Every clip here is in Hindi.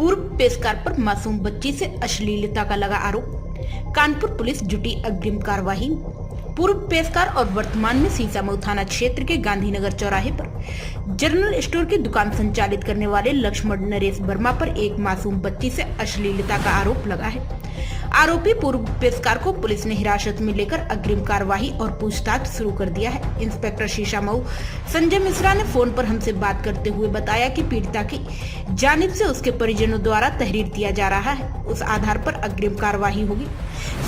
पूर्व पेशकार पर मासूम बच्ची से अश्लीलता का लगा आरोप। कानपुर पुलिस जुटी अग्रिम कार्यवाही। पूर्व पेशकार और वर्तमान में सीसामऊ थाना क्षेत्र के गांधीनगर चौराहे पर जनरल स्टोर की दुकान संचालित करने वाले लक्ष्मण नरेश वर्मा पर एक मासूम बच्ची से अश्लीलता का आरोप लगा है। आरोपी पूर्व पेशकार को पुलिस ने हिरासत में लेकर अग्रिम कार्यवाही और पूछताछ शुरू कर दिया है। इंस्पेक्टर सीसामऊ संजय मिश्रा ने फोन पर हमसे बात करते हुए बताया कि पीड़िता की जानिब से उसके परिजनों द्वारा तहरीर दिया जा रहा है, उस आधार पर अग्रिम कार्यवाही होगी।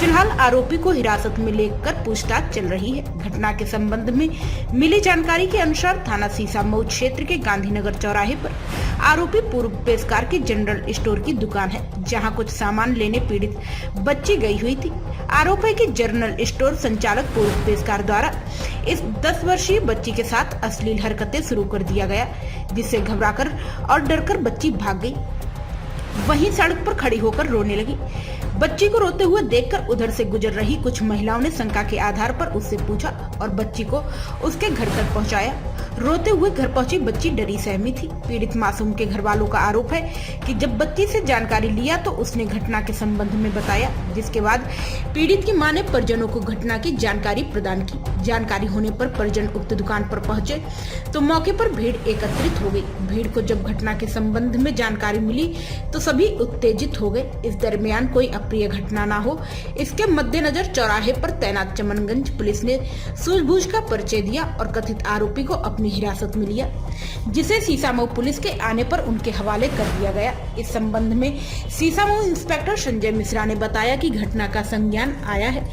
फिलहाल आरोपी को हिरासत में लेकर पूछताछ चल रही है। घटना के संबंध में मिली जानकारी के अनुसार थाना सीसामऊ क्षेत्र के गांधीनगर चौराहे पर आरोपी पूर्व पेशकार की जनरल स्टोर की दुकान है, जहां कुछ सामान लेने पीड़ित बच्ची गई हुई थी। आरोप है कि जनरल स्टोर संचालक पूर्व पेशकार द्वारा इस 10 वर्षीय बच्ची के साथ अश्लील हरकतें शुरू कर दिया गया, जिससे घबराकर और डरकर बच्ची भाग गई। वहीं सड़क पर खड़ी होकर रोने लगी। बच्ची को रोते हुए देखकर उधर से गुजर रही कुछ महिलाओं ने शंका के आधार पर उससे पूछा और बच्ची को उसके घर तक पहुंचाया। रोते हुए घर पहुंची बच्ची डरी सहमी थी। पीड़ित मासूम के घर वालों का आरोप है कि जब बच्ची से जानकारी लिया तो उसने घटना के संबंध में बताया, जिसके बाद पीड़ित की मां ने परिजनों को घटना की जानकारी प्रदान की। जानकारी होने पर परिजन उक्त दुकान पर पहुंचे तो मौके पर भीड़ एकत्रित हो गई। भीड़ को जब घटना के संबंध में जानकारी मिली तो सभी उत्तेजित हो गए। इस दरमियान कोई अप्रिय घटना न हो, इसके मद्देनजर चौराहे पर तैनात चमनगंज पुलिस ने सूझबूझ का परिचय दिया और कथित आरोपी को अपनी हिरासत में लिया, जिसे सीसामऊ पुलिस के आने पर उनके हवाले कर दिया गया। इस संबंध में सीसामऊ इंस्पेक्टर संजय मिश्रा ने बताया कि घटना का संज्ञान आया है।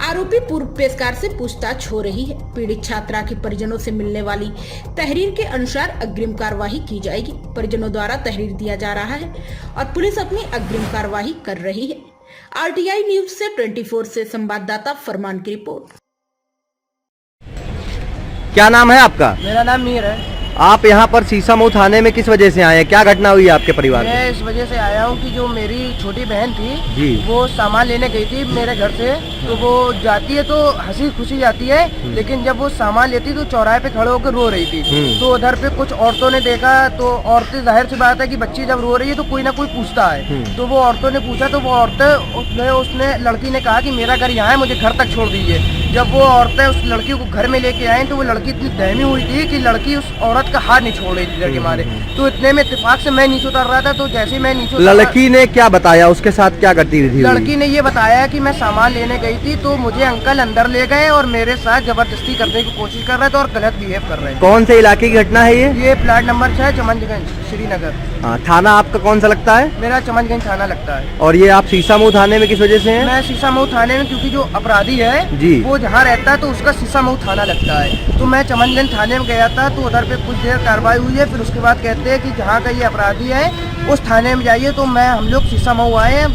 आरोपी पूर्व पेशकार से पूछताछ हो रही है। पीड़ित छात्रा के परिजनों से मिलने वाली तहरीर के अनुसार अग्रिम कार्यवाही की जाएगी। परिजनों द्वारा तहरीर दिया जा रहा है और पुलिस अपनी अग्रिम कार्यवाही कर रही है। RTI न्यूज से 24 से संवाददाता फरमान की रिपोर्ट। क्या नाम है आपका? मेरा नाम मीर है। आप यहाँ पर सीसामऊ थाने में किस वजह से आए हैं? क्या घटना हुई है आपके परिवार में? मैं इस वजह से आया हूँ कि जो मेरी छोटी बहन थी जी, वो सामान लेने गई थी मेरे घर से। तो वो जाती है तो हंसी खुशी जाती है, लेकिन जब वो सामान लेती तो चौराहे पे खड़े होकर रो रही थी। तो उधर पे कुछ औरतों ने देखा, तो औरतें जाहिर सी बात है कि बच्ची जब रो रही है तो कोई ना कोई पूछता है। तो वो औरतों ने पूछा तो वो औरतें उसने लड़की ने कहा कि मेरा घर यहाँ है, मुझे घर तक छोड़ दीजिए। जब वो औरतें उस लड़की को घर में लेके आए तो वो लड़की इतनी दहमी हुई थी कि लड़की उस औरत का हाथ नहीं छोड़ रही थी डर के मारे। तो इतने में इत्तेफाक से मैं नीचे उतर रहा था, तो जैसे ही मैं नीचे लड़की ने क्या बताया, उसके साथ क्या करती थी? लड़की ने ये बताया कि मैं सामान लेने गई थी तो मुझे अंकल अंदर ले गए और मेरे साथ जबरदस्ती करने की कोशिश कर रहे थे और गलत बिहेव कर रहे थे। कौन से इलाके की घटना है ये प्लाट नंबर 6 चमनगंज श्रीनगर। हाँ, थाना आपका कौन सा लगता है? मेरा चमनगंज थाना लगता है। और ये आप सीसामऊ थाने में किस वजह से हैं? मैं सीसामऊ थाने में, क्योंकि जो अपराधी है जी, वो जहाँ रहता है तो उसका सीसामऊ थाना लगता है। तो मैं चमनगंज थाने में गया था, तो उधर पे कुछ देर कार्रवाई हुई है। फिर उसके बाद कहते हैं कि जहाँ का ये अपराधी है उस थाने में जाइए। तो हम लोग सीसामऊ आए हैं,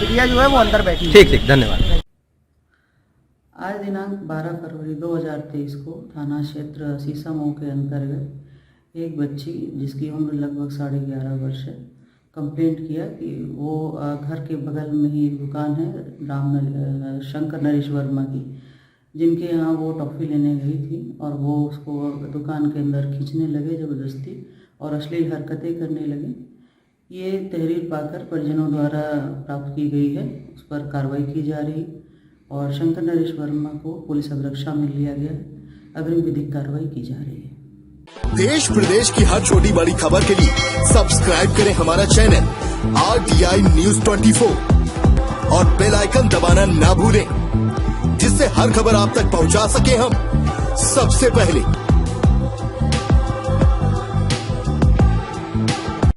बिटिया जो है वो अंदर बैठी। ठीक, धन्यवाद। आज दिनांक 12 फरवरी 2023 को थाना क्षेत्र सीसामऊ के अंतर्गत एक बच्ची जिसकी उम्र लगभग 11.5 वर्ष है, कंप्लेंट किया कि वो घर के बगल में ही एक दुकान है शंकर नरेश वर्मा की, जिनके यहाँ वो टॉफ़ी लेने गई थी और वो उसको दुकान के अंदर खींचने लगे ज़बरदस्ती और अश्लील हरकतें करने लगे। ये तहरीर पाकर परिजनों द्वारा प्राप्त की गई है, उस पर कार्रवाई की जा रही और शंकर नरेश वर्मा को पुलिस अभिरक्षा में लिया गया। अग्रिम विधिक कार्रवाई की जा रही है। देश प्रदेश की हर छोटी बड़ी खबर के लिए सब्सक्राइब करें हमारा चैनल RTI News 24 और बेल आइकन दबाना ना भूलें, जिससे हर खबर आप तक पहुंचा सके हम सबसे पहले।